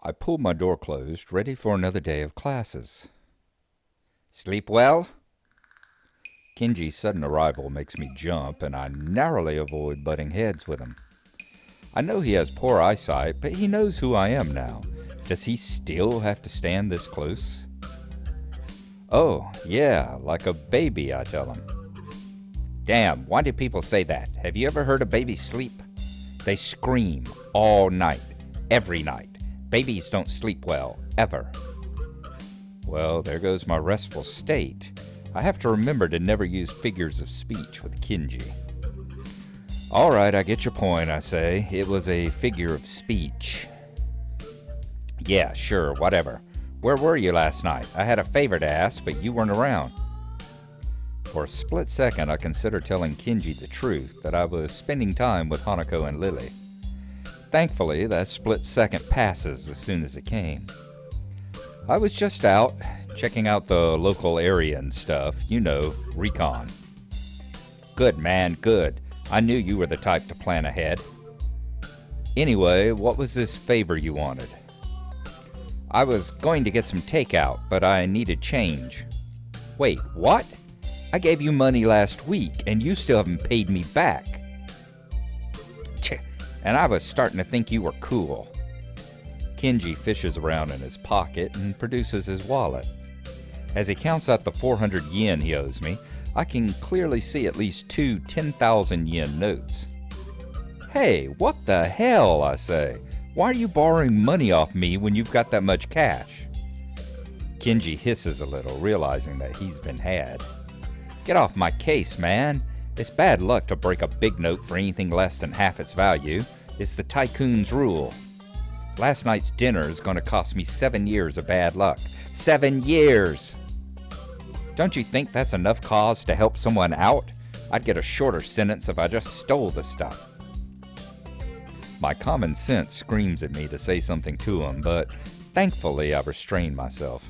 I pulled my door closed, ready for another day of classes. Sleep well? Kenji's sudden arrival makes me jump, and I narrowly avoid butting heads with him. I know he has poor eyesight, but he knows who I am now. Does he still have to stand this close? Oh, yeah, like a baby, I tell him. Damn, why do people say that? Have you ever heard a baby sleep? They scream all night, every night. Babies don't sleep well, ever. Well, there goes my restful state. I have to remember to never use figures of speech with Kenji. All right, I get your point, I say. It was a figure of speech. Yeah, sure, whatever. Where were you last night? I had a favor to ask, but you weren't around. For a split second, I considered telling Kenji the truth, that I was spending time with Hanako and Lily. Thankfully, that split second passes as soon as it came. I was just out, checking out the local area and stuff, you know, recon. Good, man, good. I knew you were the type to plan ahead. Anyway, what was this favor you wanted? I was going to get some takeout, but I needed change. Wait, what? I gave you money last week, and you still haven't paid me back. And I was starting to think you were cool. Kenji fishes around in his pocket and produces his wallet. As he counts out the 400 yen he owes me, I can clearly see at least two 10,000 yen notes. Hey, what the hell, I say. Why are you borrowing money off me when you've got that much cash? Kenji hisses a little, realizing that he's been had. Get off my case, man. It's bad luck to break a big note for anything less than half its value. It's the tycoon's rule. Last night's dinner is going to cost me 7 years of bad luck. 7 years! Don't you think that's enough cause to help someone out? I'd get a shorter sentence if I just stole the stuff. My common sense screams at me to say something to him, but thankfully I've restrained myself.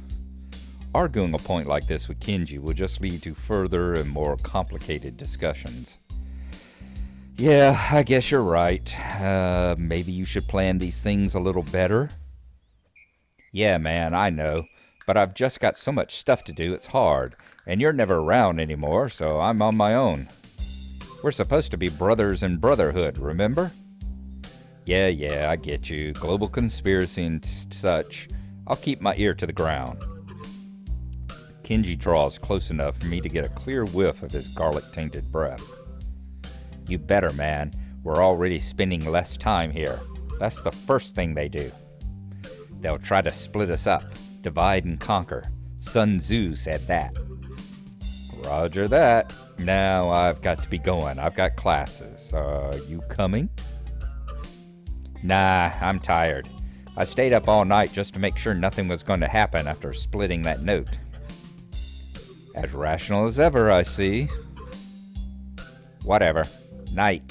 Arguing a point like this with Kenji will just lead to further and more complicated discussions. Yeah, I guess you're right. Maybe you should plan these things a little better. Yeah, man, I know. But I've just got so much stuff to do, it's hard. And you're never around anymore, so I'm on my own. We're supposed to be brothers in brotherhood, remember? Yeah, I get you. Global conspiracy and such. I'll keep my ear to the ground. Kenji draws close enough for me to get a clear whiff of his garlic-tainted breath. You better, man. We're already spending less time here. That's the first thing they do. They'll try to split us up, divide and conquer. Sun Tzu said that. Roger that. Now I've got to be going. I've got classes. Are you coming? Nah, I'm tired. I stayed up all night just to make sure nothing was going to happen after splitting that note. As rational as ever, I see. Whatever. Night.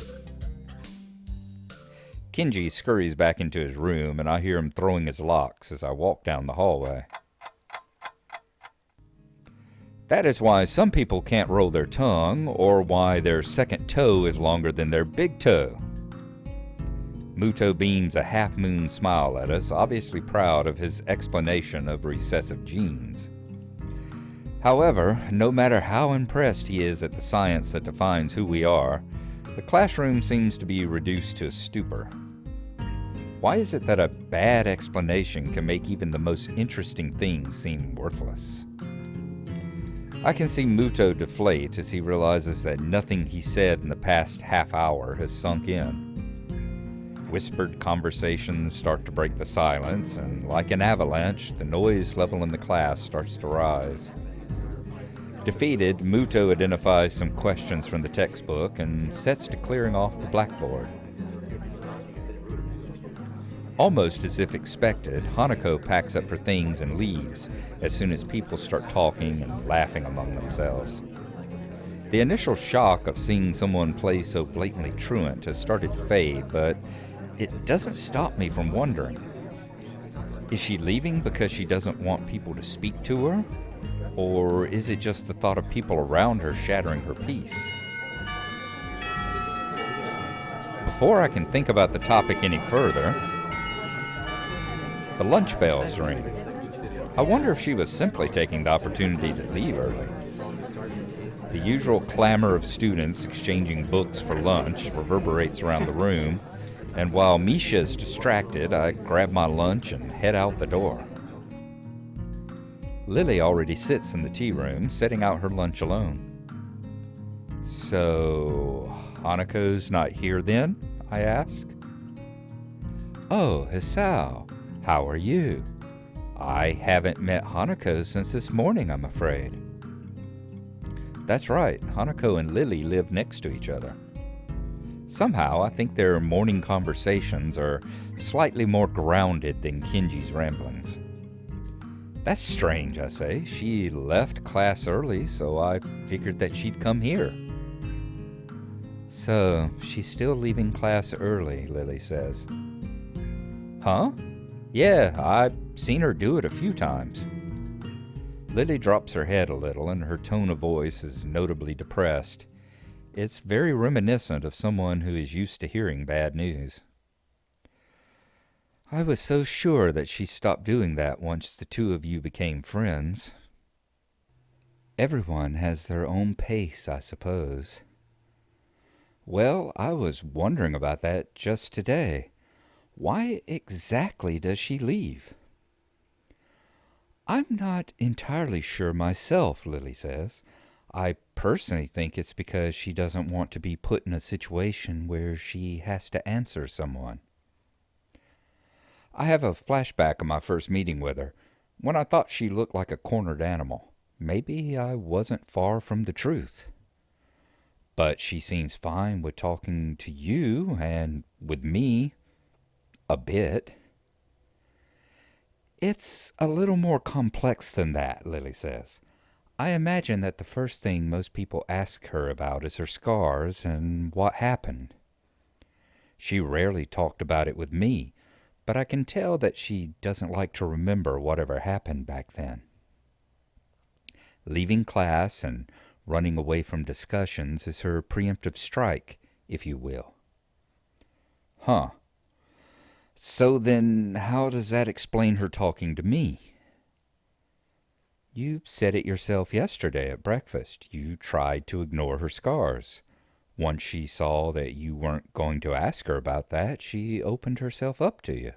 Kenji scurries back into his room, and I hear him throwing his locks as I walk down the hallway. That is why some people can't roll their tongue, or why their second toe is longer than their big toe. Muto beams a half-moon smile at us, obviously proud of his explanation of recessive genes. However, no matter how impressed he is at the science that defines who we are, the classroom seems to be reduced to a stupor. Why is it that a bad explanation can make even the most interesting things seem worthless? I can see Muto deflate as he realizes that nothing he said in the past half hour has sunk in. Whispered conversations start to break the silence, and like an avalanche, the noise level in the class starts to rise. Defeated, Muto identifies some questions from the textbook and sets to clearing off the blackboard. Almost as if expected, Hanako packs up her things and leaves as soon as people start talking and laughing among themselves. The initial shock of seeing someone play so blatantly truant has started to fade, but it doesn't stop me from wondering. Is she leaving because she doesn't want people to speak to her? Or is it just the thought of people around her shattering her peace? Before I can think about the topic any further, The lunch bells ring. I wonder if she was simply taking the opportunity to leave early. The usual clamor of students exchanging books for lunch reverberates around the room, and while Misha is distracted, I grab my lunch and head out the door. Lily already sits in the tea room, setting out her lunch alone. So, Hanako's not here then? I ask. Oh, Hisao, how are you? I haven't met Hanako since this morning, I'm afraid. That's right, Hanako and Lily live next to each other. Somehow, I think their morning conversations are slightly more grounded than Kenji's ramblings. That's strange, I say. She left class early, so I figured that she'd come here. So, she's still leaving class early, Lily says. Huh? Yeah, I've seen her do it a few times. Lily drops her head a little, and her tone of voice is notably depressed. It's very reminiscent of someone who is used to hearing bad news. I was so sure that she stopped doing that once the two of you became friends. Everyone has their own pace, I suppose. Well, I was wondering about that just today. Why exactly does she leave? I'm not entirely sure myself, Lily says. I personally think it's because she doesn't want to be put in a situation where she has to answer someone. I have a flashback of my first meeting with her, when I thought she looked like a cornered animal. Maybe I wasn't far from the truth. But she seems fine with talking to you and with me. A bit. It's a little more complex than that, Lily says. I imagine that the first thing most people ask her about is her scars and what happened. She rarely talked about it with me, but I can tell that she doesn't like to remember whatever happened back then. Leaving class and running away from discussions is her preemptive strike, if you will. Huh. So then, how does that explain her talking to me? You said it yourself yesterday at breakfast. You tried to ignore her scars. Once she saw that you weren't going to ask her about that, she opened herself up to you.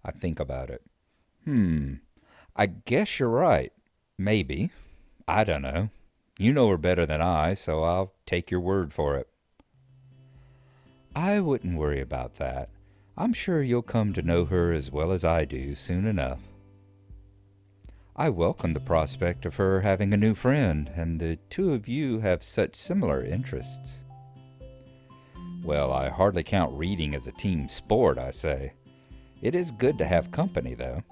I think about it. I guess you're right. Maybe. I don't know. You know her better than I, so I'll take your word for it. I wouldn't worry about that. I'm sure you'll come to know her as well as I do soon enough. I welcome the prospect of her having a new friend, and the two of you have such similar interests. Well, I hardly count reading as a team sport, I say. It is good to have company, though.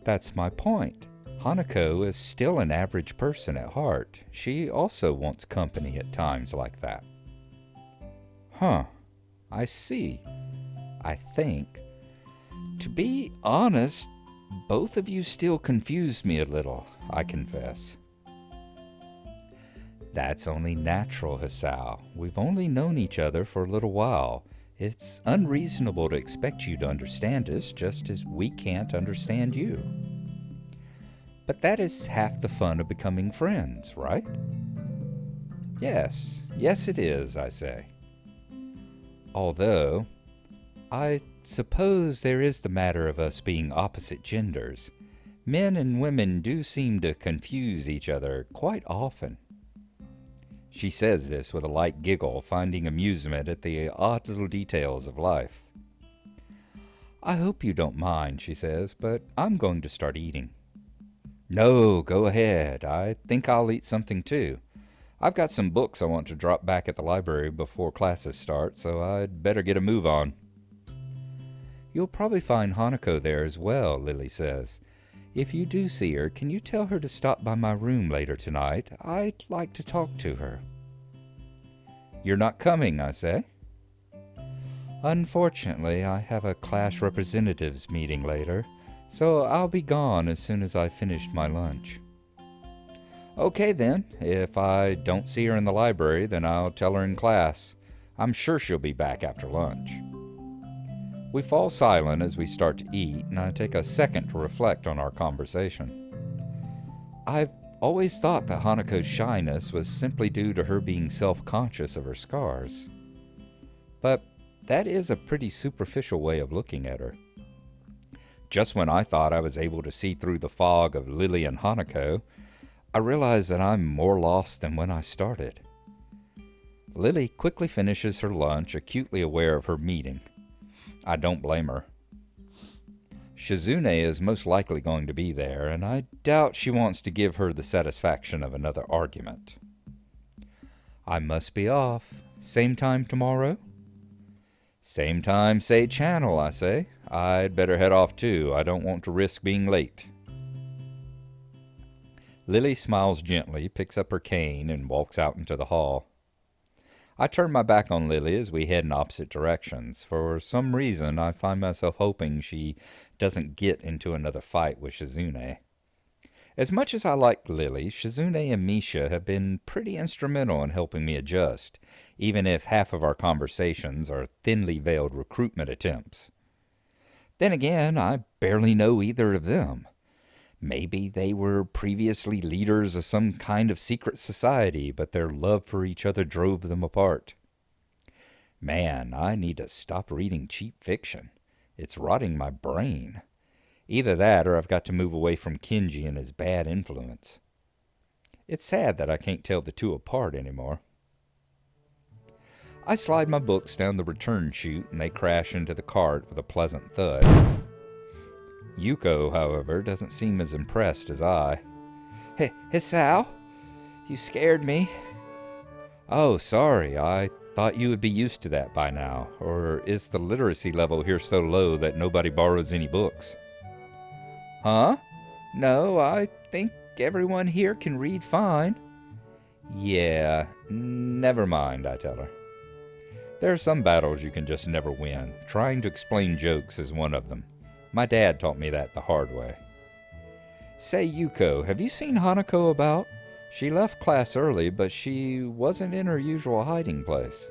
That's my point. Hanako is still an average person at heart. She also wants company at times like that. Huh. I see. I think. To be honest, both of you still confuse me a little, I confess. That's only natural, Hisao. We've only known each other for a little while. It's unreasonable to expect you to understand us just as we can't understand you. But that is half the fun of becoming friends, right? Yes it is, I say. Although, I suppose there is the matter of us being opposite genders. Men and women do seem to confuse each other quite often. She says this with a light giggle, finding amusement at the odd little details of life. I hope you don't mind, she says, but I'm going to start eating. No, go ahead. I think I'll eat something too. I've got some books I want to drop back at the library before classes start, so I'd better get a move on. You'll probably find Hanako there as well, Lily says. If you do see her, can you tell her to stop by my room later tonight? I'd like to talk to her. You're not coming, I say. Unfortunately, I have a class representatives meeting later, so I'll be gone as soon as I've finished my lunch. Okay then, if I don't see her in the library, then I'll tell her in class. I'm sure she'll be back after lunch. We fall silent as we start to eat, and I take a second to reflect on our conversation. I've always thought that Hanako's shyness was simply due to her being self-conscious of her scars. But that is a pretty superficial way of looking at her. Just when I thought I was able to see through the fog of Lily and Hanako, I realize that I'm more lost than when I started. Lily quickly finishes her lunch, acutely aware of her meeting. I don't blame her. Shizune is most likely going to be there, and I doubt she wants to give her the satisfaction of another argument. I must be off. Same time tomorrow? Same time, same channel, I say. I'd better head off too. I don't want to risk being late. Lily smiles gently, picks up her cane, and walks out into the hall. I turn my back on Lily as we head in opposite directions. For some reason, I find myself hoping she doesn't get into another fight with Shizune. As much as I like Lily, Shizune and Misha have been pretty instrumental in helping me adjust, even if half of our conversations are thinly veiled recruitment attempts. Then again, I barely know either of them. Maybe they were previously leaders of some kind of secret society, but their love for each other drove them apart. Man, I need to stop reading cheap fiction. It's rotting my brain. Either that or I've got to move away from Kenji and his bad influence. It's sad that I can't tell the two apart anymore. I slide my books down the return chute and they crash into the cart with a pleasant thud. Yuko, however, doesn't seem as impressed as I. Hey, Hisao? You scared me. Oh, sorry. I thought you would be used to that by now. Or is the literacy level here so low that nobody borrows any books? Huh? No, I think everyone here can read fine. Yeah, never mind, I tell her. There are some battles you can just never win. Trying to explain jokes is one of them. My dad taught me that the hard way. Say, Yuko, have you seen Hanako about? She left class early, but she wasn't in her usual hiding place.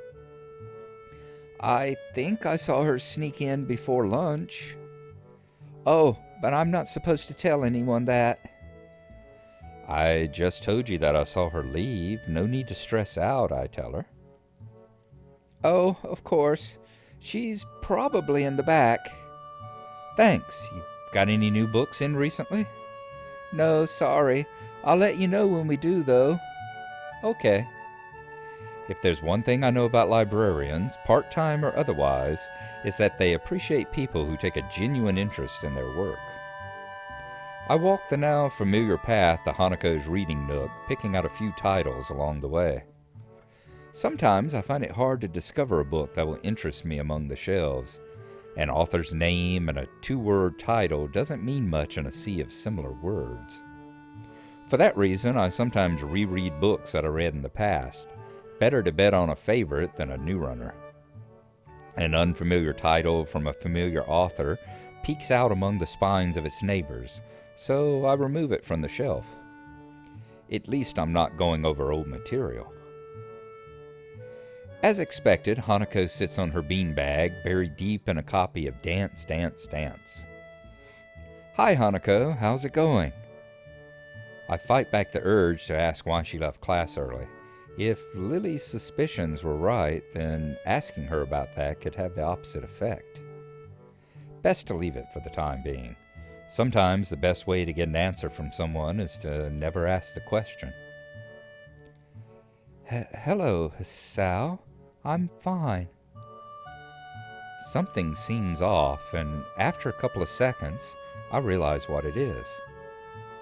I think I saw her sneak in before lunch. Oh, but I'm not supposed to tell anyone that. I just told you that I saw her leave. No need to stress out, I tell her. Oh, of course. She's probably in the back. Thanks. You got any new books in recently? No, sorry. I'll let you know when we do, though. Okay. If there's one thing I know about librarians, part-time or otherwise, it's that they appreciate people who take a genuine interest in their work. I walk the now familiar path to Hanako's reading nook, picking out a few titles along the way. Sometimes I find it hard to discover a book that will interest me among the shelves. An author's name and a two-word title doesn't mean much in a sea of similar words. For that reason, I sometimes reread books that I read in the past. Better to bet on a favorite than a new runner. An unfamiliar title from a familiar author peeks out among the spines of its neighbors, so I remove it from the shelf. At least I'm not going over old material. As expected, Hanako sits on her beanbag, buried deep in a copy of Dance, Dance, Dance. Hi, Hanako. How's it going? I fight back the urge to ask why she left class early. If Lily's suspicions were right, then asking her about that could have the opposite effect. Best to leave it for the time being. Sometimes the best way to get an answer from someone is to never ask the question. Hello, Hisao. I'm fine. Something seems off, and after a couple of seconds, I realize what it is.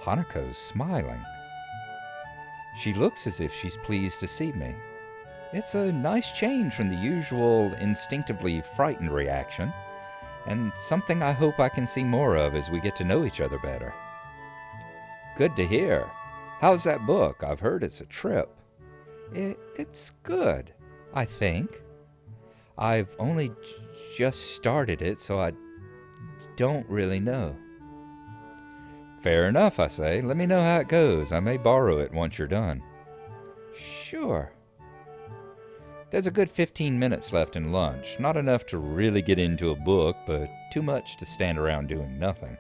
Hanako's smiling. She looks as if she's pleased to see me. It's a nice change from the usual instinctively frightened reaction, and something I hope I can see more of as we get to know each other better. Good to hear. How's that book? I've heard it's a trip. It's good, I think. I've only just started it, so I don't really know. Fair enough, I say. Let me know how it goes. I may borrow it once you're done. Sure. There's a good 15 minutes left in lunch, not enough to really get into a book, but too much to stand around doing nothing.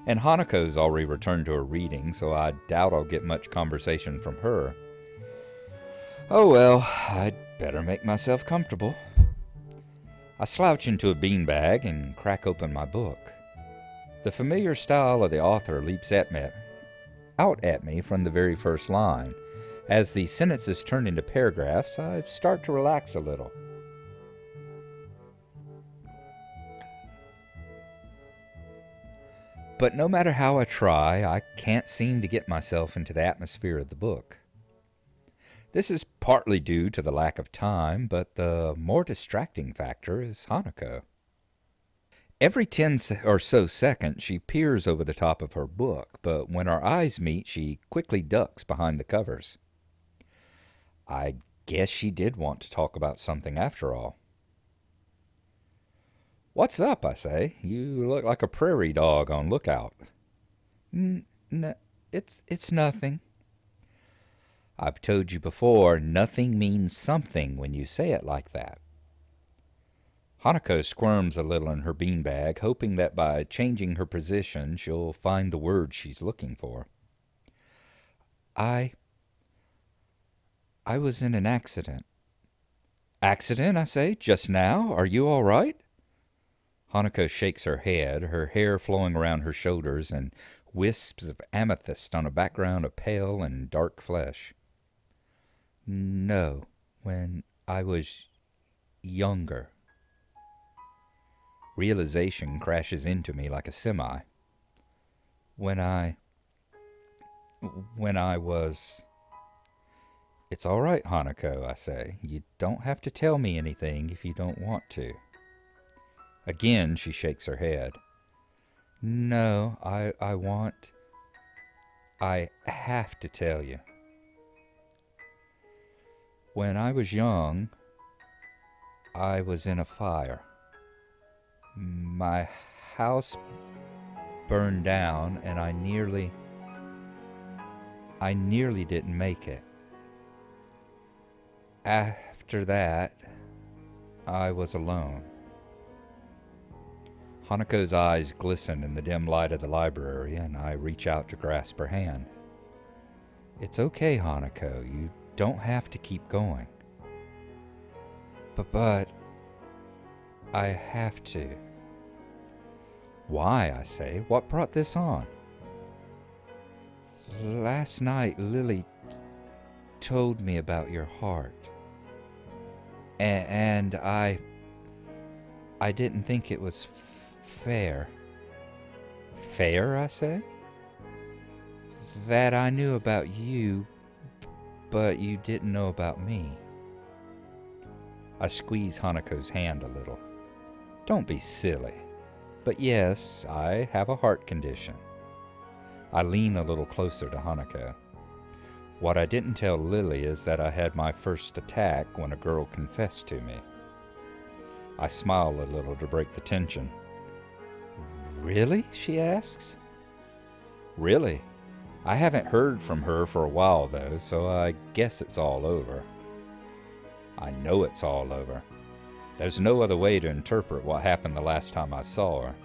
And Hanako's already returned to her reading, so I doubt I'll get much conversation from her. Oh well, I'd better make myself comfortable. I slouch into a beanbag and crack open my book. The familiar style of the author leaps out at me from the very first line. As the sentences turn into paragraphs, I start to relax a little. But no matter how I try, I can't seem to get myself into the atmosphere of the book. This is partly due to the lack of time, but the more distracting factor is Hanako. Every 10 or so seconds, she peers over the top of her book, but when our eyes meet, she quickly ducks behind the covers. I guess she did want to talk about something after all. What's up, I say. You look like a prairie dog on lookout. No, it's nothing. I've told you before, nothing means something when you say it like that. Hanako squirms a little in her beanbag, hoping that by changing her position, she'll find the word she's looking for. I was in an accident. Accident, I say, just now? Are you all right? Hanako shakes her head, her hair flowing around her shoulders and wisps of amethyst on a background of pale and dark flesh. No, when I was younger. Realization crashes into me like a semi. When I was... It's all right, Hanako, I say. You don't have to tell me anything if you don't want to. Again, she shakes her head. No, I have to tell you. When I was young, I was in a fire. My house burned down and I nearly didn't make it. After that, I was alone. Hanako's eyes glisten in the dim light of the library, and I reach out to grasp her hand. It's okay, Hanako. You don't have to keep going. But I have to. Why, I say? What brought this on? Last night, Lily told me about your heart. And I didn't think it was fair. Fair, I say? That I knew about you, but you didn't know about me. I squeeze Hanako's hand a little. Don't be silly. But yes, I have a heart condition. I lean a little closer to Hanako. What I didn't tell Lily is that I had my first attack when a girl confessed to me. I smile a little to break the tension. Really? She asks. Really. I haven't heard from her for a while though, so I guess it's all over. I know it's all over. There's no other way to interpret what happened the last time I saw her.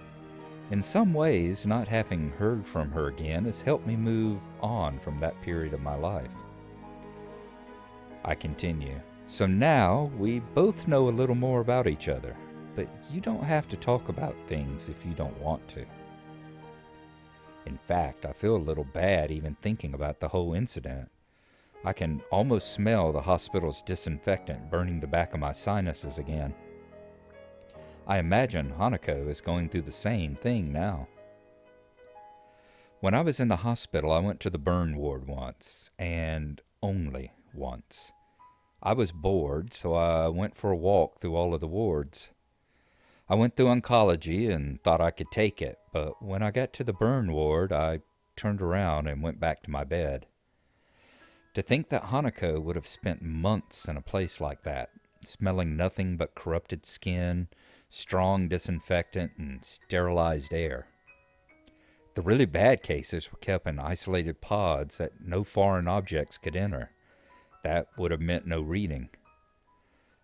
In some ways, not having heard from her again has helped me move on from that period of my life. I continue. So now we both know a little more about each other, but you don't have to talk about things if you don't want to. In fact, I feel a little bad even thinking about the whole incident. I can almost smell the hospital's disinfectant burning the back of my sinuses again. I imagine Hanako is going through the same thing now. When I was in the hospital, I went to the burn ward once, and only once. I was bored, so I went for a walk through all of the wards. I went through oncology and thought I could take it, but when I got to the burn ward, I turned around and went back to my bed. To think that Hanako would have spent months in a place like that, smelling nothing but corrupted skin, strong disinfectant, and sterilized air. The really bad cases were kept in isolated pods that no foreign objects could enter. That would have meant no reading.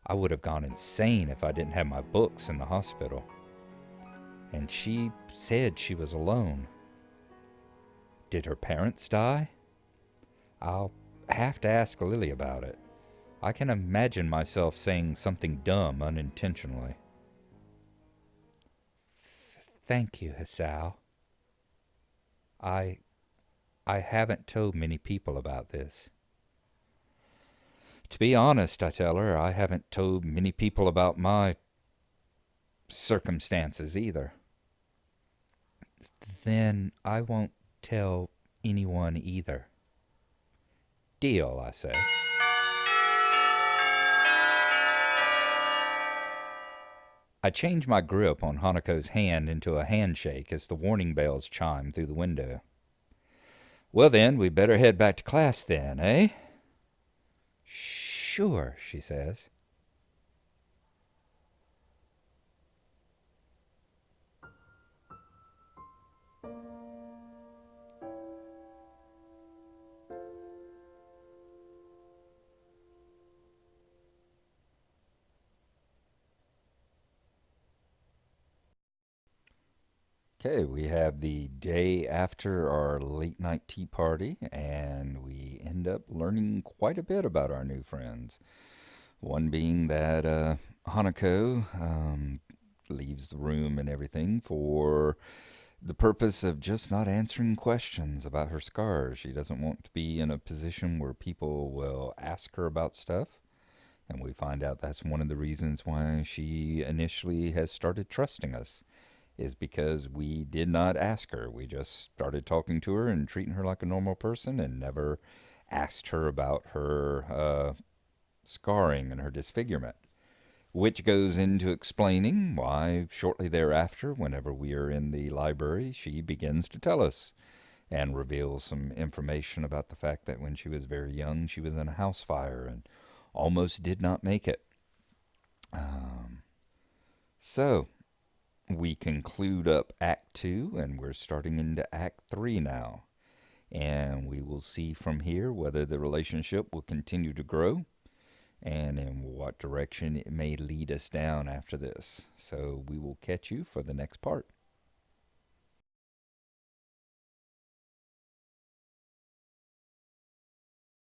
I would have gone insane if I didn't have my books in the hospital. And she said she was alone. Did her parents die? I'll have to ask Lily about it. I can imagine myself saying something dumb unintentionally. Thank you, Hisao. I I haven't told many people about this. To be honest, I tell her, I haven't told many people about my circumstances either. Then I won't tell anyone either. Deal, I say. I change my grip on Hanako's hand into a handshake as the warning bells chime through the window. Well then, we better head back to class then, eh? Sure, she says. Okay, we have the day after our late night tea party, and we end up learning quite a bit about our new friends. One being that Hanako leaves the room and everything for the purpose of just not answering questions about her scars. She doesn't want to be in a position where people will ask her about stuff. And we find out that's one of the reasons why she initially has started trusting us, is because we did not ask her. We just started talking to her and treating her like a normal person and never asked her about her scarring and her disfigurement. Which goes into explaining why, shortly thereafter, whenever we are in the library, she begins to tell us and reveals some information about the fact that when she was very young, she was in a house fire and almost did not make it. So, we conclude up Act 2, and we're starting into Act 3 now. And we will see from here whether the relationship will continue to grow and in what direction it may lead us down after this. So we will catch you for the next part.